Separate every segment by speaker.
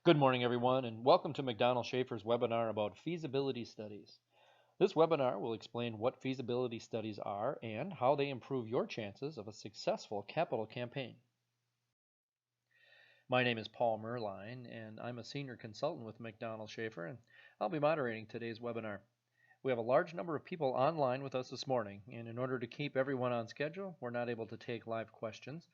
Speaker 1: Good morning, everyone, and welcome to McDonald Schaefer's webinar about feasibility studies. This webinar will explain what feasibility studies are and how they improve your chances of a successful capital campaign. My name is Paul Merline, and I'm a senior consultant with McDonald Schaefer, and I'll be moderating today's webinar. We have a large number of people online with us this morning, and in order to keep everyone on schedule, we're not able to take live questions.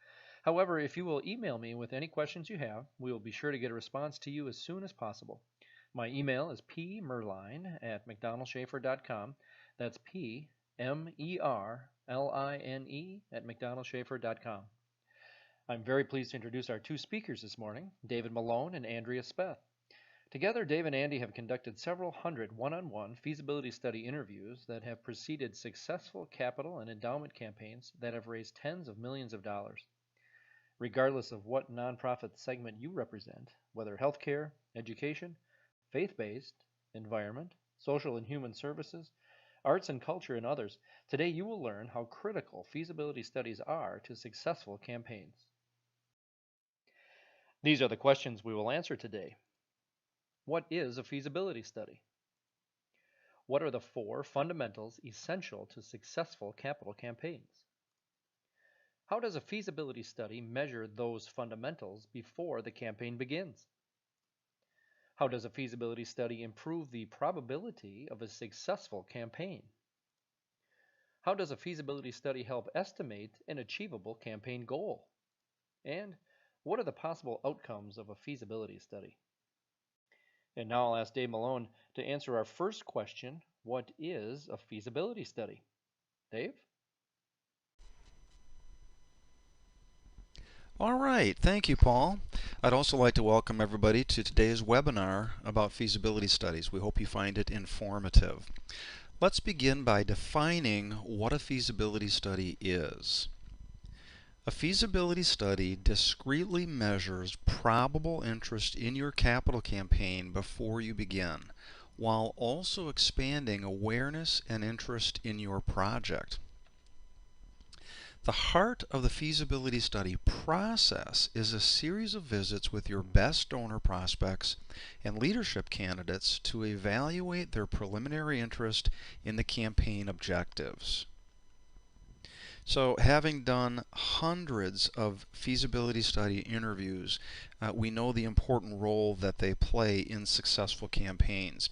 Speaker 1: However, if you will email me with any questions you have, we will be sure to get a response to you as soon as possible. My email is pmerline@mcdonaldschaefer.com. That's P-M-E-R-L-I-N-E at mcdonaldschaefer.com. I'm very pleased to introduce our two speakers this morning, David Malone and Andrea Speth. Together, Dave and Andy have conducted several hundred one-on-one feasibility study interviews that have preceded successful capital and endowment campaigns that have raised tens of millions of dollars. Regardless of what nonprofit segment you represent, whether healthcare, education, faith-based, environment, social and human services, arts and culture, and others, today you will learn how critical feasibility studies are to successful campaigns. These are the questions we will answer today. What is a feasibility study? What are the 4 fundamentals essential to successful capital campaigns? How does a feasibility study measure those fundamentals before the campaign begins? How does a feasibility study improve the probability of a successful campaign? How does a feasibility study help estimate an achievable campaign goal? And what are the possible outcomes of a feasibility study? And now I'll ask Dave Malone to answer our first question, what is a feasibility study? Dave?
Speaker 2: All right, thank you, Paul. I'd also like to welcome everybody to today's webinar about feasibility studies. We hope you find it informative. Let's begin by defining what a feasibility study is. A feasibility study discretely measures probable interest in your capital campaign before you begin, while also expanding awareness and interest in your project. The heart of the feasibility study process is a series of visits with your best donor prospects and leadership candidates to evaluate their preliminary interest in the campaign objectives. So, having done hundreds of feasibility study interviews, we know the important role that they play in successful campaigns.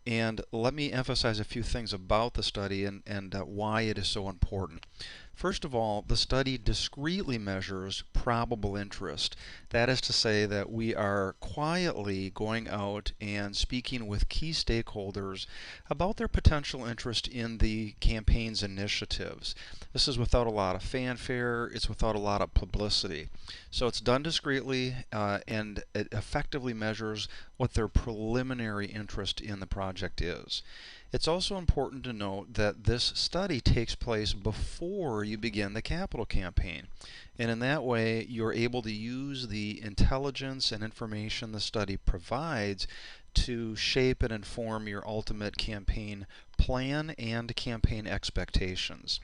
Speaker 2: And let me emphasize a few things about the study and why it is so important. First of all, the study discretely measures probable interest. That is to say that we are quietly going out and speaking with key stakeholders about their potential interest in the campaign's initiatives. This is without a lot of fanfare, it's without a lot of publicity. So it's done discreetly and it effectively measures what their preliminary interest in the project is. It's also important to note that this study takes place before you begin the capital campaign. And in that way, you're able to use the intelligence and information the study provides to shape and inform your ultimate campaign plan and campaign expectations.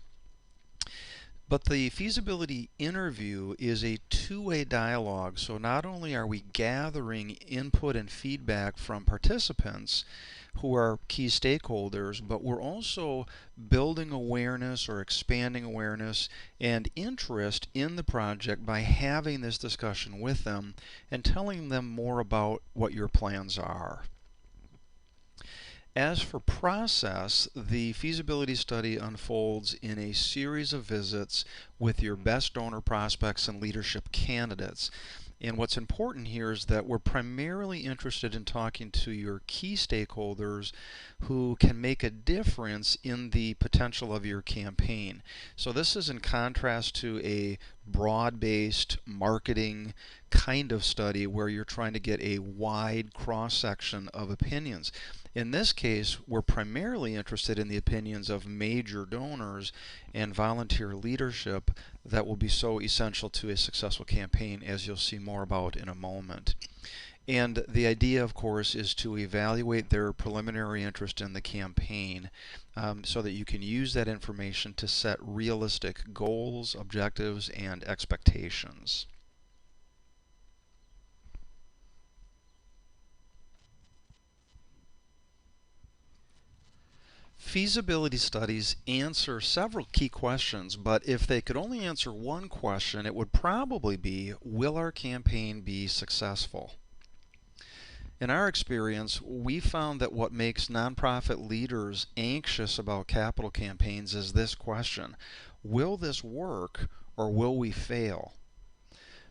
Speaker 2: But the feasibility interview is a two-way dialogue, so not only are we gathering input and feedback from participants who are key stakeholders, but we're also building awareness or expanding awareness and interest in the project by having this discussion with them and telling them more about what your plans are. As for process, the feasibility study unfolds in a series of visits with your best donor prospects and leadership candidates. And what's important here is that we're primarily interested in talking to your key stakeholders who can make a difference in the potential of your campaign. So this is in contrast to a broad-based marketing kind of study where you're trying to get a wide cross-section of opinions. In this case, we're primarily interested in the opinions of major donors and volunteer leadership that will be so essential to a successful campaign, as you'll see more about in a moment. And the idea, of course, is to evaluate their preliminary interest in the campaign so that you can use that information to set realistic goals, objectives, and expectations. Feasibility studies answer several key questions, but if they could only answer one question, it would probably be, will our campaign be successful? In our experience, we found that what makes nonprofit leaders anxious about capital campaigns is this question: will this work or will we fail?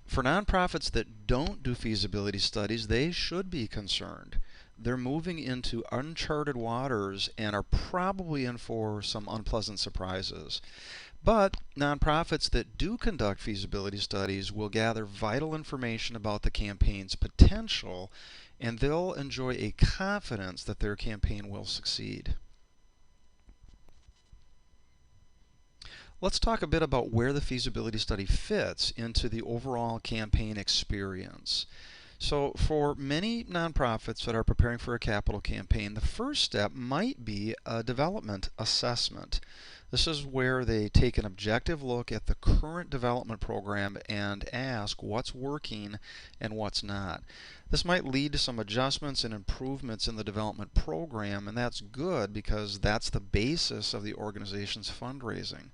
Speaker 2: For nonprofits that don't do feasibility studies, they should be concerned. They're moving into uncharted waters and are probably in for some unpleasant surprises. But nonprofits that do conduct feasibility studies will gather vital information about the campaign's potential, and they'll enjoy a confidence that their campaign will succeed. Let's talk a bit about where the feasibility study fits into the overall campaign experience. So for many nonprofits that are preparing for a capital campaign, the first step might be a development assessment. This is where they take an objective look at the current development program and ask what's working and what's not. This might lead to some adjustments and improvements in the development program, and that's good because that's the basis of the organization's fundraising.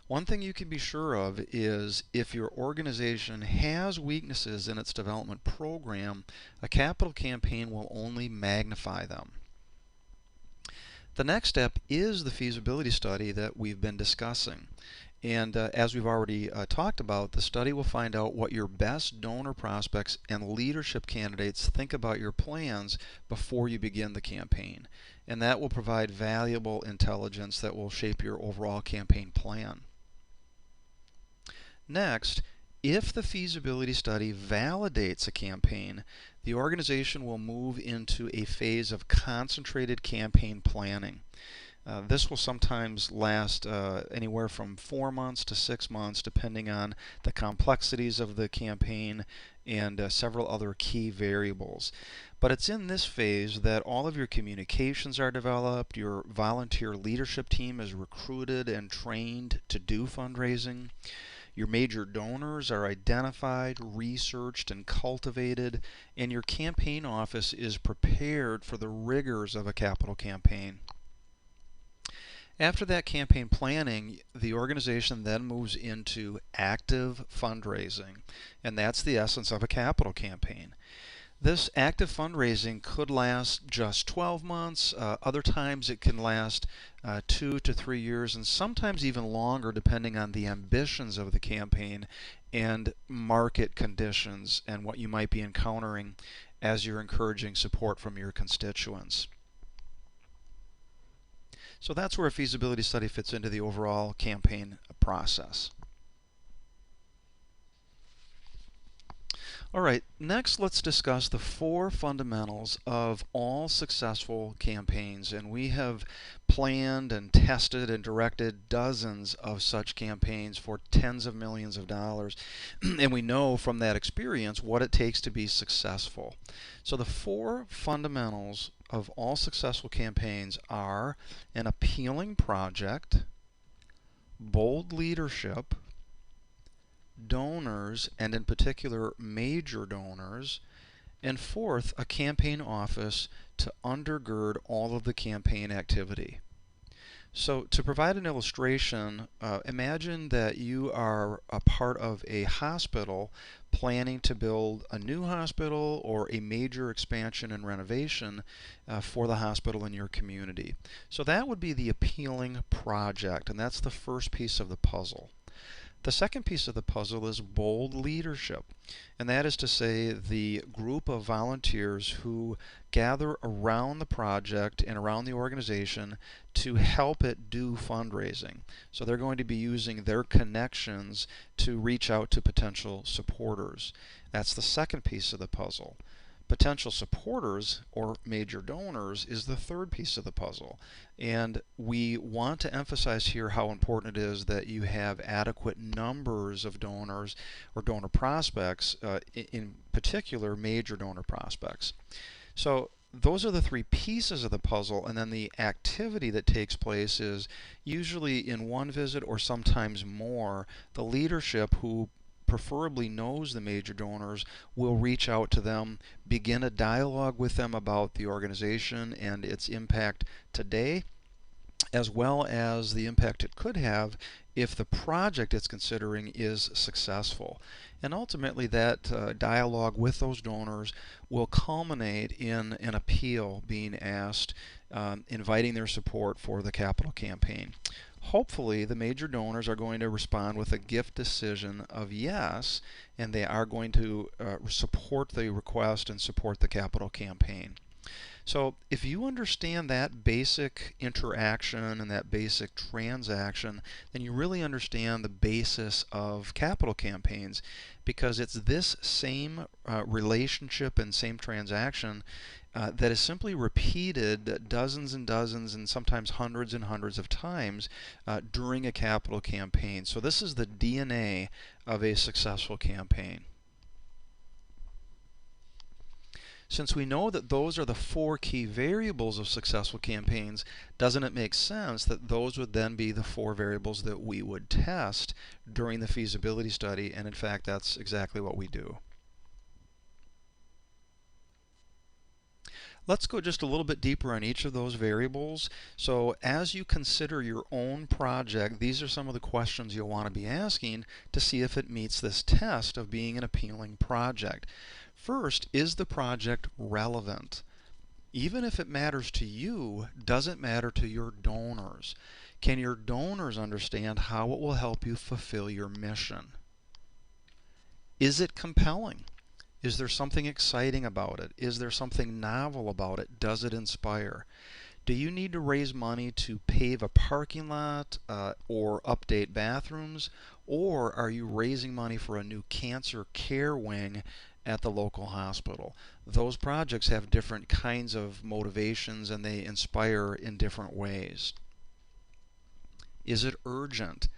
Speaker 2: One thing you can be sure of is if your organization has weaknesses in its development program, a capital campaign will only magnify them. The next step is the feasibility study that we've been discussing. And as we've already talked about, the study will find out what your best donor prospects and leadership candidates think about your plans before you begin the campaign. And that will provide valuable intelligence that will shape your overall campaign plan. Next, if the feasibility study validates a campaign, the organization will move into a phase of concentrated campaign planning. This will sometimes last anywhere from 4 months to 6 months, depending on the complexities of the campaign and several other key variables. But it's in this phase that all of your communications are developed, your volunteer leadership team is recruited and trained to do fundraising. Your major donors are identified, researched, and cultivated, and your campaign office is prepared for the rigors of a capital campaign. After that campaign planning, the organization then moves into active fundraising, and that's the essence of a capital campaign. This active fundraising could last just 12 months. Other times it can last 2 to 3 years, and sometimes even longer depending on the ambitions of the campaign and market conditions and what you might be encountering as you're encouraging support from your constituents. So that's where a feasibility study fits into the overall campaign process. All right, next let's discuss the 4 fundamentals of all successful campaigns. And we have planned and tested and directed dozens of such campaigns for tens of millions of dollars. And we know from that experience what it takes to be successful. So the 4 fundamentals of all successful campaigns are an appealing project, bold leadership, donors, and in particular major donors, and fourth, a campaign office to undergird all of the campaign activity. So to provide an illustration, imagine that you are a part of a hospital planning to build a new hospital or a major expansion and renovation for the hospital in your community. So that would be the appealing project, and that's the first piece of the puzzle. The second piece of the puzzle is bold leadership, and that is to say the group of volunteers who gather around the project and around the organization to help it do fundraising. So they're going to be using their connections to reach out to potential supporters. That's the second piece of the puzzle. Potential supporters or major donors is the third piece of the puzzle. And we want to emphasize here how important it is that you have adequate numbers of donors or donor prospects, in particular major donor prospects. So those are the 3 pieces of the puzzle, and then the activity that takes place is usually in one visit or sometimes more. The leadership, who preferably knows the major donors, will reach out to them, begin a dialogue with them about the organization and its impact today, as well as the impact it could have if the project it's considering is successful. And ultimately that dialogue with those donors will culminate in an appeal being asked, inviting their support for the capital campaign. Hopefully the major donors are going to respond with a gift decision of yes, and they are going to support the request and support the capital campaign. So if you understand that basic interaction and that basic transaction, then you really understand the basis of capital campaigns, because it's this same relationship and same transaction that is simply repeated dozens and dozens and sometimes hundreds and hundreds of times during a capital campaign. So this is the DNA of a successful campaign. Since we know that those are the 4 key variables of successful campaigns, doesn't it make sense that those would then be the 4 variables that we would test during the feasibility study? And in fact, that's exactly what we do. Let's go just a little bit deeper on each of those variables. So as you consider your own project, these are some of the questions you'll want to be asking to see if it meets this test of being an appealing project. First, is the project relevant? Even if it matters to you, does it matter to your donors? Can your donors understand how it will help you fulfill your mission? Is it compelling? Is there something exciting about it? Is there something novel about it? Does it inspire? Do you need to raise money to pave a parking lot or update bathrooms? Or are you raising money for a new cancer care wing at the local hospital? Those projects have different kinds of motivations and they inspire in different ways. Is it urgent?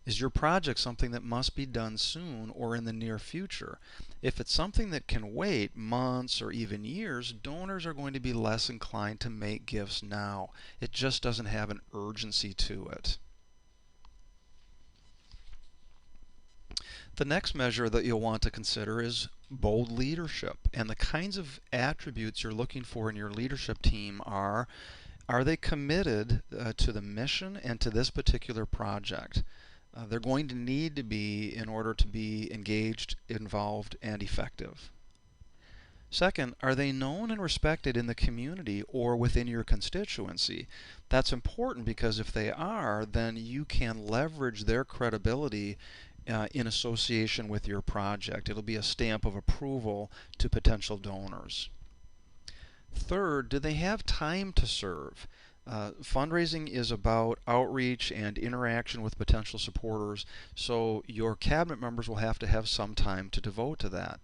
Speaker 2: Is your project something that must be done soon or in the near future? If it's something that can wait months or even years, donors are going to be less inclined to make gifts now. It just doesn't have an urgency to it. The next measure that you'll want to consider is bold leadership. And the kinds of attributes you're looking for in your leadership team are they committed to the mission and to this particular project? They're going to need to be in order to be engaged, involved, and effective. Second, are they known and respected in the community or within your constituency? That's important because if they are, then you can leverage their credibility in association with your project. It'll be a stamp of approval to potential donors. Third, do they have time to serve? Fundraising is about outreach and interaction with potential supporters, so your cabinet members will have to have some time to devote to that.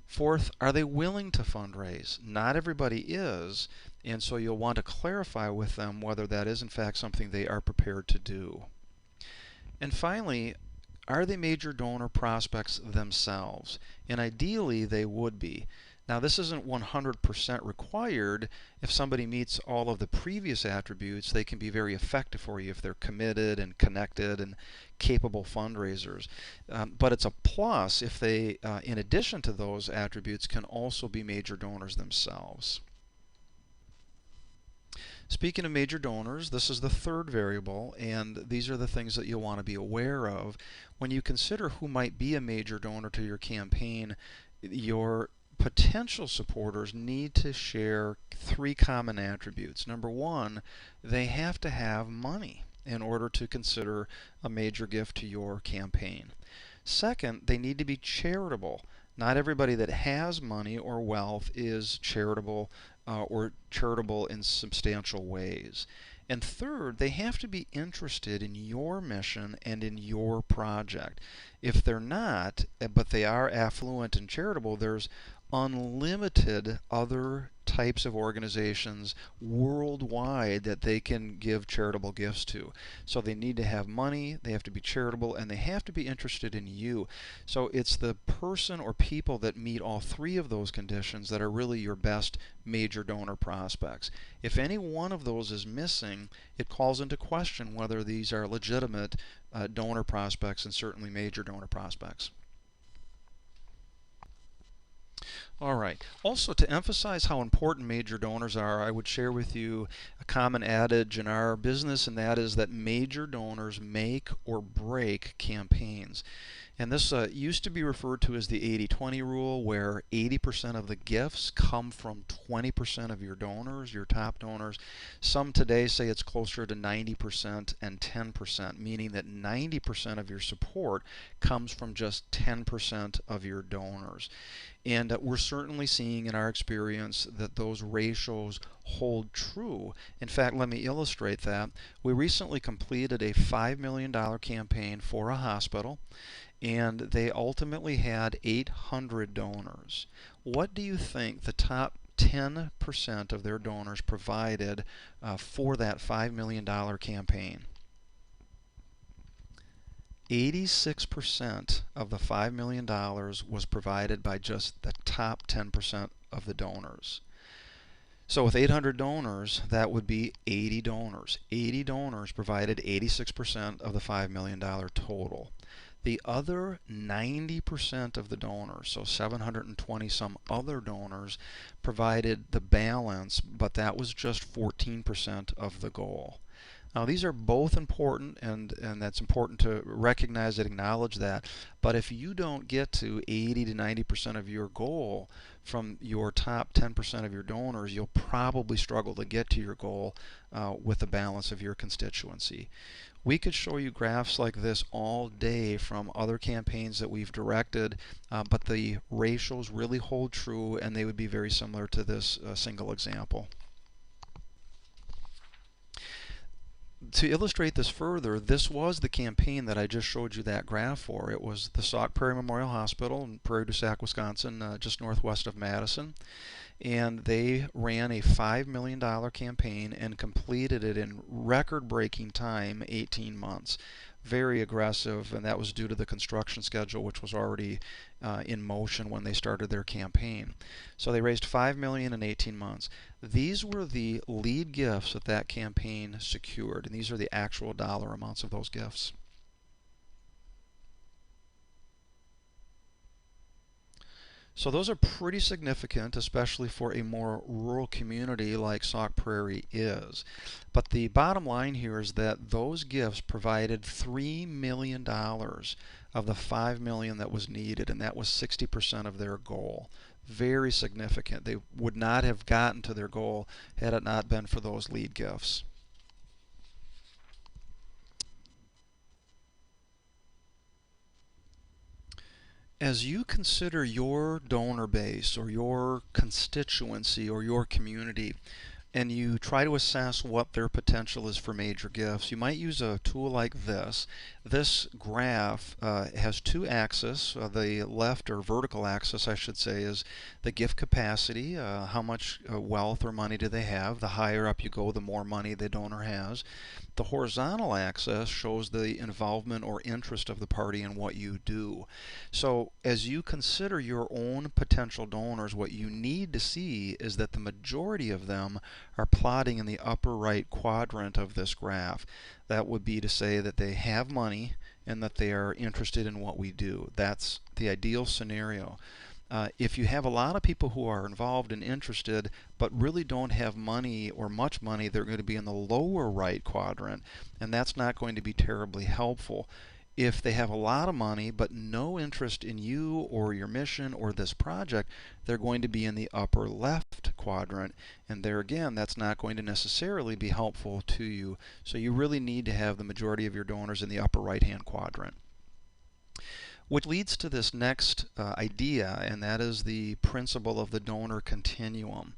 Speaker 2: Fourth, are they willing to fundraise? Not everybody is, and so you'll want to clarify with them whether that is in fact something they are prepared to do. And finally, are they major donor prospects themselves? And ideally they would be. Now this isn't 100% required. If somebody meets all of the previous attributes, they can be very effective for you if they're committed and connected and capable fundraisers. But it's a plus if they, in addition to those attributes, can also be major donors themselves. Speaking of major donors, this is the third variable, and these are the things that you'll want to be aware of. When you consider who might be a major donor to your campaign, your potential supporters need to share 3 common attributes. Number 1, they have to have money in order to consider a major gift to your campaign. Second, they need to be charitable. Not everybody that has money or wealth is charitable or charitable in substantial ways. And third, they have to be interested in your mission and in your project. If they're not, but they are affluent and charitable, there's unlimited other types of organizations worldwide that they can give charitable gifts to. So they need to have money, they have to be charitable, and they have to be interested in you. So it's the person or people that meet all 3 of those conditions that are really your best major donor prospects. If any one of those is missing, it calls into question whether these are legitimate donor prospects and certainly major donor prospects. All right. Also, to emphasize how important major donors are, I would share with you a common adage in our business, and that is that major donors make or break campaigns. And this used to be referred to as the 80-20 rule, where 80% of the gifts come from 20% of your donors, your top donors. Some today say it's closer to 90% and 10%, meaning that 90% of your support comes from just 10% of your donors. And we're certainly seeing in our experience that those ratios hold true. In fact, let me illustrate that. We recently completed a $5 million campaign for a hospital, and they ultimately had 800 donors. What do you think the top 10% of their donors provided for that $5 million campaign? 86% of the $5 million was provided by just the top 10% of the donors. So with 800 donors, that would be 80 donors. 80 donors provided 86% of the $5 million total. The other 90% of the donors, so 720 some other donors, provided the balance, but that was just 14% of the goal. Now, these are both important, and that's important to recognize and acknowledge that. But if you don't get to 80 to 90% of your goal from your top 10% of your donors, you'll probably struggle to get to your goal with the balance of your constituency. We could show you graphs like this all day from other campaigns that we've directed, but the ratios really hold true, and they would be very similar to this single example. To illustrate this further, this was the campaign that I just showed you that graph for. It was the Sauk Prairie Memorial Hospital in Prairie du Sac, Wisconsin, just northwest of Madison. And they ran a $5 million campaign and completed it in record-breaking time, 18 months. Very aggressive, and that was due to the construction schedule, which was already in motion when they started their campaign. So they raised $5 million in 18 months. These were the lead gifts that that campaign secured, and these are the actual dollar amounts of those gifts. So those are pretty significant, especially for a more rural community like Sauk Prairie is. But the bottom line here is that those gifts provided $3 million of the $5 million that was needed, and that was 60% of their goal. Very significant. They would not have gotten to their goal had it not been for those lead gifts. As you consider your donor base or your constituency or your community, and you try to assess what their potential is for major gifts, you might use a tool like this. This graph has two axes. The left, or vertical axis I should say, is the gift capacity. How much wealth or money do they have? The higher up you go, the more money the donor has. The horizontal axis shows the involvement or interest of the party in what you do. So as you consider your own potential donors, what you need to see is that the majority of them are plotting in the upper right quadrant of this graph. That would be to say that they have money and that they are interested in what we do. That's the ideal scenario. If you have a lot of people who are involved and interested but really don't have money or much money, they're going to be in the lower right quadrant, and that's not going to be terribly helpful. If they have a lot of money but no interest in you or your mission or this project, they're going to be in the upper left quadrant, and there again, that's not going to necessarily be helpful to you. So you really need to have the majority of your donors in the upper right hand quadrant. Which leads to this next idea, and that is the principle of the donor continuum.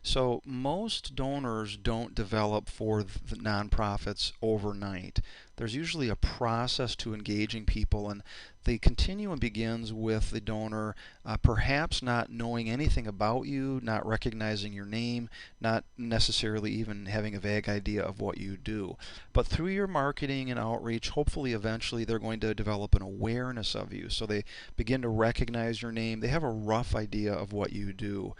Speaker 2: So most donors don't develop for the nonprofits overnight. There's usually a process to engaging people, and the continuum begins with the donor perhaps not knowing anything about you, not recognizing your name, not necessarily even having a vague idea of what you do. But through your marketing and outreach, hopefully eventually they're going to develop an awareness of you. So they begin to recognize your name. They have a rough idea of what you do.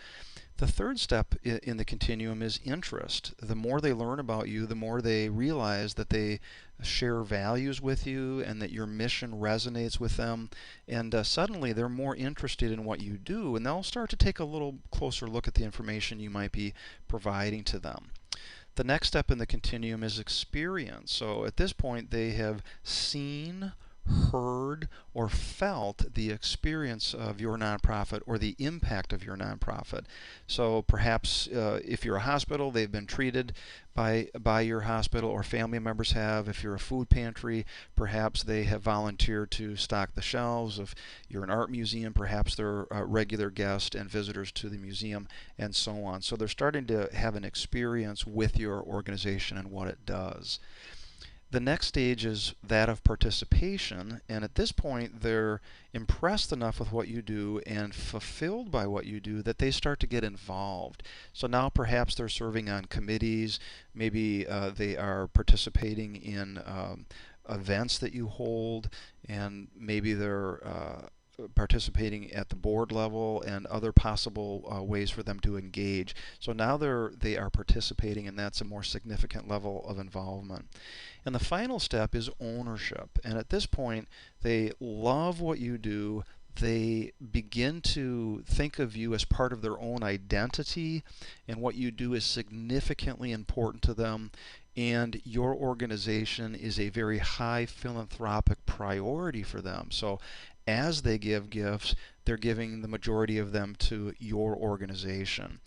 Speaker 2: The third step in the continuum is interest. The more they learn about you, the more they realize that they share values with you and that your mission resonates with them. And suddenly they're more interested in what you do, and they'll start to take a little closer look at the information you might be providing to them. The next step in the continuum is experience. So at this point, they have seen, heard, or felt the experience of your nonprofit or the impact of your nonprofit. So perhaps if you're a hospital, they've been treated by your hospital, or family members have. If you're a food pantry, perhaps they have volunteered to stock the shelves. If you're an art museum, perhaps they're regular guests and visitors to the museum, and so on. So they're starting to have an experience with your organization and what it does. The next stage is that of participation, and at this point they're impressed enough with what you do and fulfilled by what you do that they start to get involved. So now perhaps they're serving on committees, maybe they are participating in events that you hold, and maybe they're participating at the board level and other possible ways for them to engage. So now they are participating, and that's a more significant level of involvement. And the final step is ownership. And at this point, they love what you do. They begin to think of you as part of their own identity, and what you do is significantly important to them. And your organization is a very high philanthropic priority for them. So as they give gifts, they're giving the majority of them to your organization.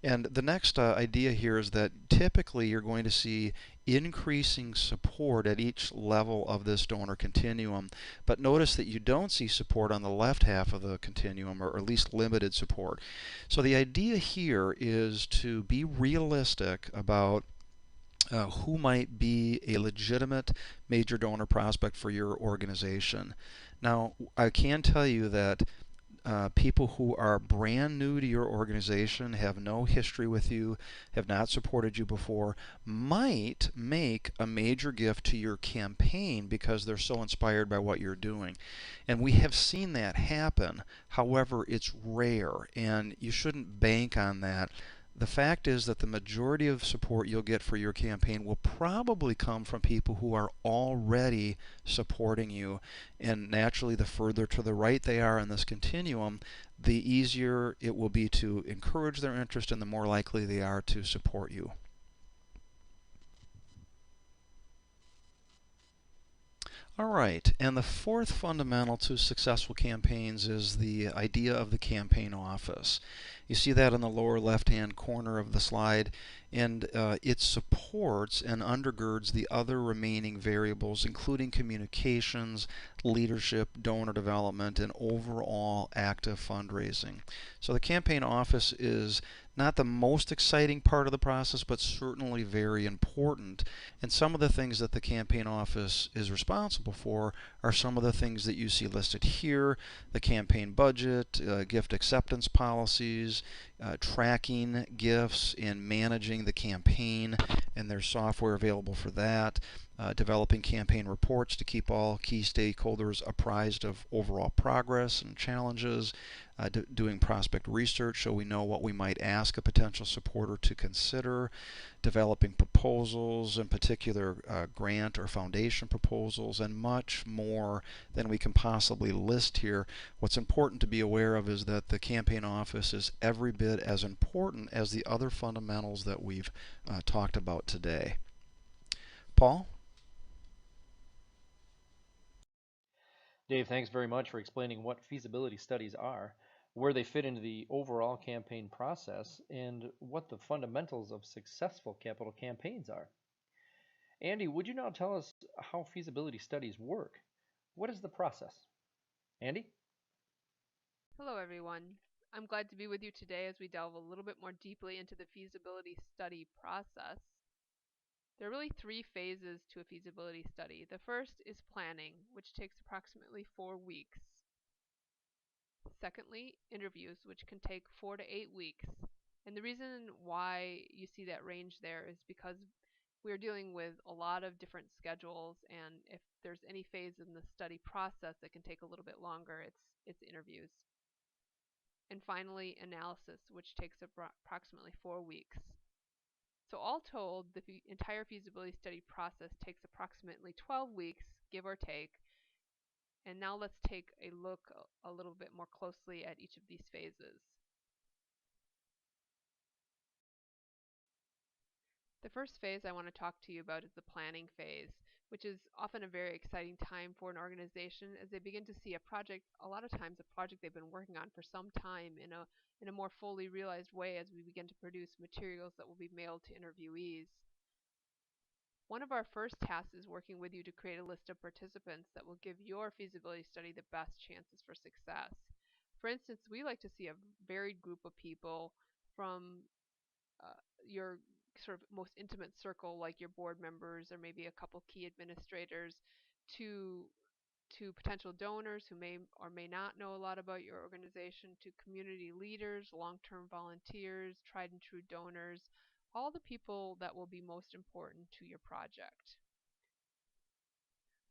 Speaker 2: And the next idea here is that typically you're going to see increasing support at each level of this donor continuum. But notice that you don't see support on the left half of the continuum, or at least limited support. So the idea here is to be realistic about who might be a legitimate major donor prospect for your organization. Now, I can tell you that people who are brand new to your organization, have no history with you, have not supported you before, might make a major gift to your campaign because they're so inspired by what you're doing. And we have seen that happen. However, it's rare, and you shouldn't bank on that. The fact is that the majority of support you'll get for your campaign will probably come from people who are already supporting you. And naturally, the further to the right they are in this continuum, the easier it will be to encourage their interest and the more likely they are to support you. All right, and the fourth fundamental to successful campaigns is the idea of the campaign office. You see that in the lower left-hand corner of the slide, and it supports and undergirds the other remaining variables, including communications, leadership, donor development, and overall active fundraising. So the campaign office is not the most exciting part of the process, but certainly very important. And some of the things that the campaign office is responsible for are some of the things that you see listed here: the campaign budget, gift acceptance policies, tracking gifts, and managing the campaign, and there's software available for that. Developing campaign reports to keep all key stakeholders apprised of overall progress and challenges, doing prospect research so we know what we might ask a potential supporter to consider, developing proposals, in particular grant or foundation proposals, and much more than we can possibly list here. What's important to be aware of is that the campaign office is every bit as important as the other fundamentals that we've talked about today. Paul?
Speaker 1: Dave, thanks very much for explaining what feasibility studies are, where they fit into the overall campaign process, and what the fundamentals of successful capital campaigns are. Andy, would you now tell us how feasibility studies work? What is the process? Andy?
Speaker 3: Hello, everyone. I'm glad to be with you today as we delve a little bit more deeply into the feasibility study process. There are really three phases to a feasibility study. The first is planning, which takes approximately 4 weeks. Secondly, interviews, which can take 4 to 8 weeks. And the reason why you see that range there is because we're dealing with a lot of different schedules, and if there's any phase in the study process that can take a little bit longer, it's interviews. and finally analysis, which takes approximately 4 weeks. So all told, the entire feasibility study process takes approximately 12 weeks, give or take. And now let's take a look a little bit more closely at each of these phases. The first phase I want to talk to you about is the planning phase, which is often a very exciting time for an organization as they begin to see a project, a lot of times a project they've been working on for some time in a more fully realized way as we begin to produce materials that will be mailed to interviewees. One of our first tasks is working with you to create a list of participants that will give your feasibility study the best chances for success. For instance, we like to see a varied group of people from your sort of most intimate circle, like your board members or maybe a couple key administrators, to potential donors who may or may not know a lot about your organization, to community leaders, long-term volunteers, tried and true donors, all the people that will be most important to your project.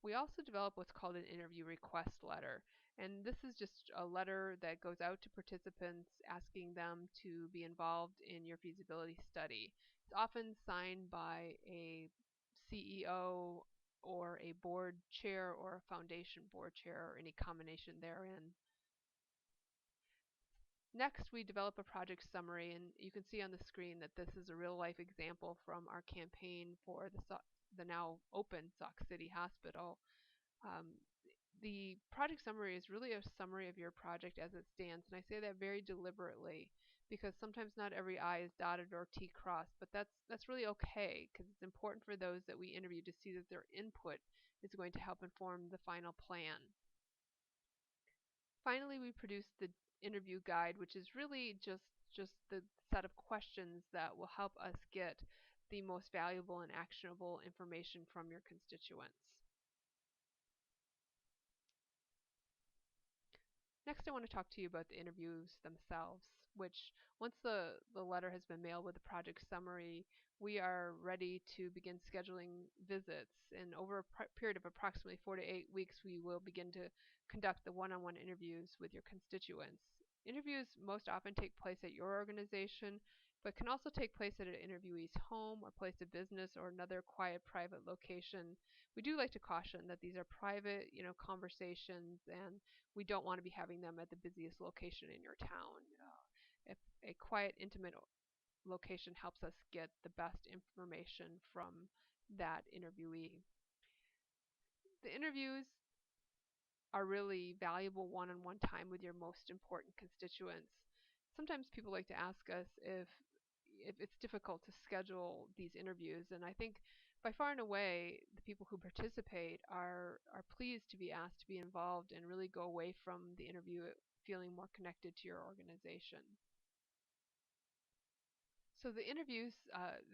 Speaker 3: We also develop what's called an interview request letter. And this is just a letter that goes out to participants asking them to be involved in your feasibility study. It's often signed by a CEO or a board chair or a foundation board chair or any combination therein. Next, we develop a project summary, and you can see on the screen that this is a real-life example from our campaign for the now open Sauk City Hospital. Um, the project summary is really a summary of your project as it stands, and I say that very deliberately because sometimes not every I is dotted or T crossed, but that's really okay because it's important for those that we interview to see that their input is going to help inform the final plan. Finally, we produce the interview guide, which is really just the set of questions that will help us get the most valuable and actionable information from your constituents. Next, I want to talk to you about the interviews themselves, which once the letter has been mailed with the project summary, we are ready to begin scheduling visits. And over a period of approximately 4 to 8 weeks, we will begin to conduct the one-on-one interviews with your constituents. Interviews most often take place at your organization, but can also take place at an interviewee's home or place of business or another quiet, private location. We do like to caution that these are private, conversations, and we don't want to be having them at the busiest location in your town. If a quiet, intimate location helps us get the best information from that interviewee. The interviews are really valuable one-on-one time with your most important constituents. Sometimes people like to ask us if it's difficult to schedule these interviews, and I think by far and away the people who participate are pleased to be asked to be involved and really go away from the interview feeling more connected to your organization. So the interviews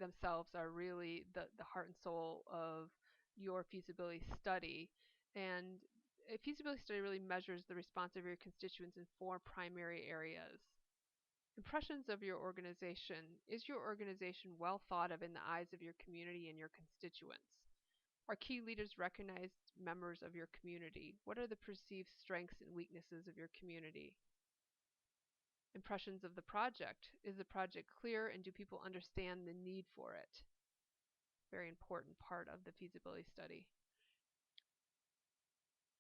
Speaker 3: themselves are really the heart and soul of your feasibility study, and a feasibility study really measures the response of your constituents in 4 primary areas. Impressions of your organization. Is your organization well thought of in the eyes of your community and your constituents? Are key leaders recognized members of your community? What are the perceived strengths and weaknesses of your community? Impressions of the project. Is the project clear and do people understand the need for it? Very important part of the feasibility study.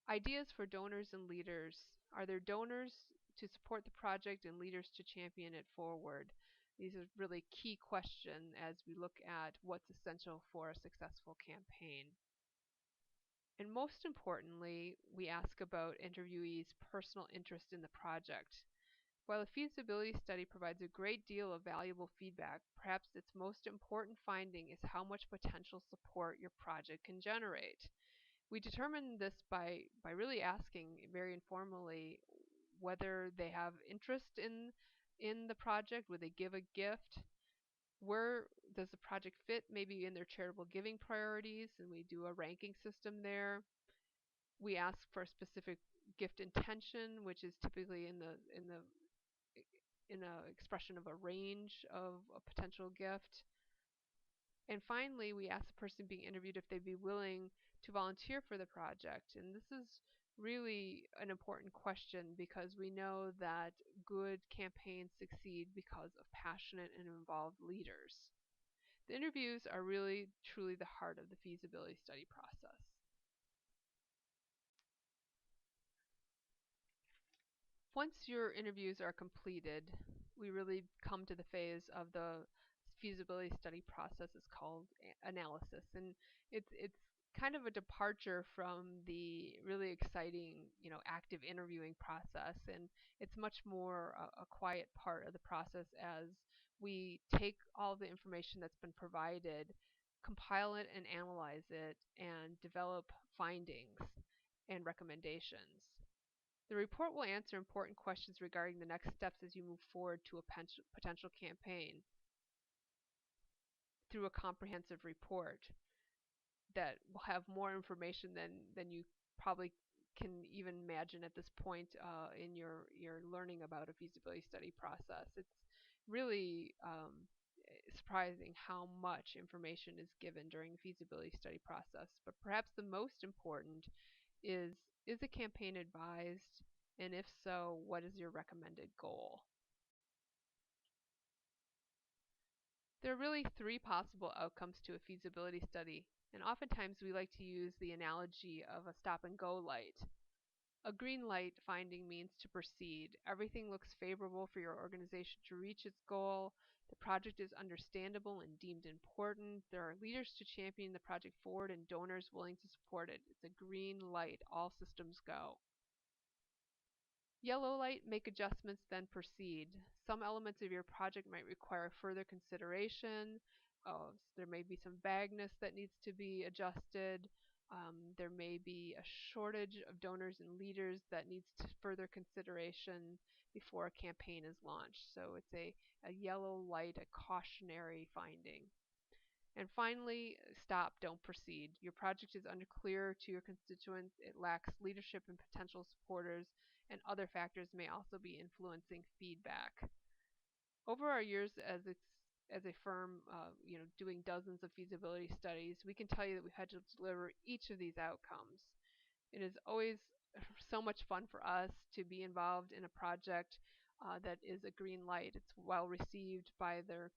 Speaker 3: Ideas for donors and leaders. Are there donors to support the project and leaders to champion it forward? These are really key questions as we look at what's essential for a successful campaign. And most importantly, we ask about interviewees' personal interest in the project. While a feasibility study provides a great deal of valuable feedback, perhaps its most important finding is how much potential support your project can generate. We determine this by really asking very informally whether they have interest in the project, would they give a gift, where does the project fit maybe in their charitable giving priorities, and we do a ranking system there. We ask for a specific gift intention, which is typically in a expression of a range of a potential gift. And finally, we ask the person being interviewed if they'd be willing to volunteer for the project. And this is really an important question because we know that good campaigns succeed because of passionate and involved leaders. The interviews are really truly the heart of the feasibility study process. Once your interviews are completed, we really come to the phase of the feasibility study process. It's called analysis, and it's kind of a departure from the really exciting, active interviewing process, and it's much more a quiet part of the process as we take all the information that's been provided, compile it and analyze it, and develop findings and recommendations. The report will answer important questions regarding the next steps as you move forward to a potential campaign through a comprehensive report that will have more information than you probably can even imagine at this point in your learning about a feasibility study process. It's really surprising how much information is given during the feasibility study process. But perhaps the most important is the campaign advised? And if so, what is your recommended goal? There are really three possible outcomes to a feasibility study, and oftentimes we like to use the analogy of a stop and go light. A green light finding means to proceed. Everything looks favorable for your organization to reach its goal. The project is understandable and deemed important. There are leaders to champion the project forward and donors willing to support it. It's a green light. All systems go. Yellow light, make adjustments, then proceed. Some elements of your project might require further consideration. There may be some vagueness that needs to be adjusted. There may be a shortage of donors and leaders that needs further consideration before a campaign is launched. So it's a yellow light, a cautionary finding. And finally, stop, don't proceed. Your project is unclear to your constituents, it lacks leadership and potential supporters, and other factors may also be influencing feedback. Over our years as a firm, doing dozens of feasibility studies, we can tell you that we've had to deliver each of these outcomes. It is always so much fun for us to be involved in a project that is a green light. It's well received by their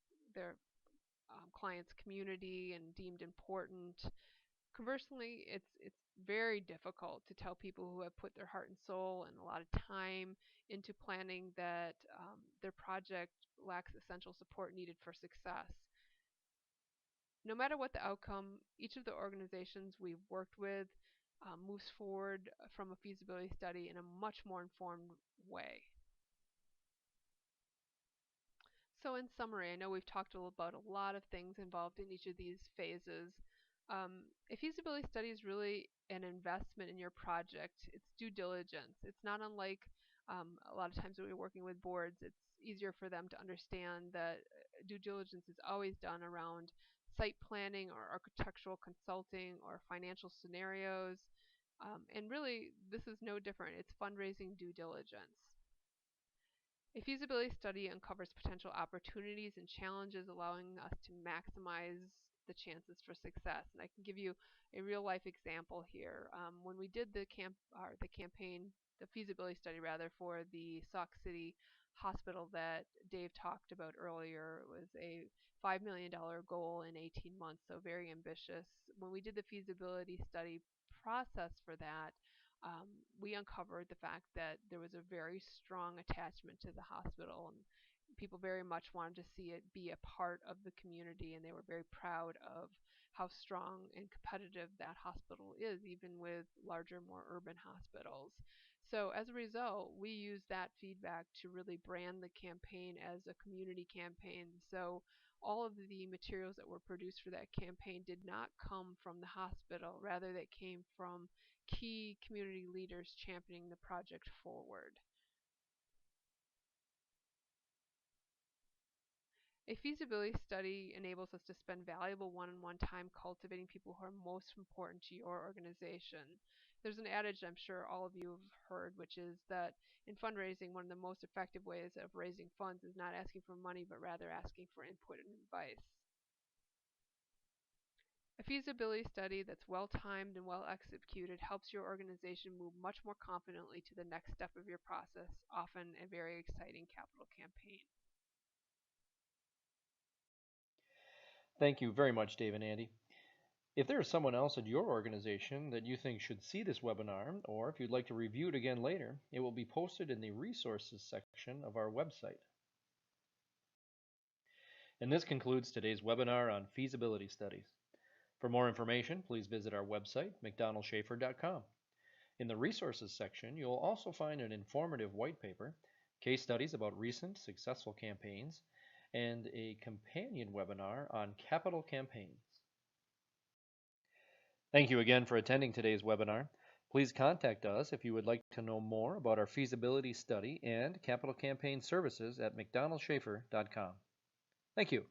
Speaker 3: client's community and deemed important. Conversely, it's very difficult to tell people who have put their heart and soul and a lot of time into planning that their project lacks essential support needed for success. No matter what the outcome, each of the organizations we've worked with moves forward from a feasibility study in a much more informed way. So in summary, I know we've talked about a lot of things involved in each of these phases. A feasibility study is really an investment in your project. It's due diligence. It's not unlike a lot of times when we're working with boards, it's easier for them to understand that due diligence is always done around site planning or architectural consulting or financial scenarios. And really, this is no different. It's fundraising due diligence. A feasibility study uncovers potential opportunities and challenges, allowing us to maximize the chances for success. And I can give you a real life example here. When we did the campaign, the feasibility study rather, for the Sauk City Hospital that Dave talked about earlier, it was a $5 million goal in 18 months, so very ambitious. When we did the feasibility study process for that, we uncovered the fact that there was a very strong attachment to the hospital, and people very much wanted to see it be a part of the community, and they were very proud of how strong and competitive that hospital is, even with larger, more urban hospitals. So as a result, we used that feedback to really brand the campaign as a community campaign. So all of the materials that were produced for that campaign did not come from the hospital. Rather, they came from key community leaders championing the project forward. A feasibility study enables us to spend valuable one-on-one time cultivating people who are most important to your organization. There's an adage I'm sure all of you have heard, which is that in fundraising, one of the most effective ways of raising funds is not asking for money, but rather asking for input and advice. A feasibility study that's well timed and well executed helps your organization move much more confidently to the next step of your process, often a very exciting capital campaign.
Speaker 1: Thank you very much, Dave and Andy. If there is someone else at your organization that you think should see this webinar, or if you'd like to review it again later, it will be posted in the resources section of our website. And this concludes today's webinar on feasibility studies. For more information, please visit our website, mcdonaldschafer.com. In the resources section, you'll also find an informative white paper, case studies about recent successful campaigns, and a companion webinar on capital campaigns. Thank you again for attending today's webinar. Please contact us if you would like to know more about our feasibility study and capital campaign services at mcdonaldschafer.com. Thank you.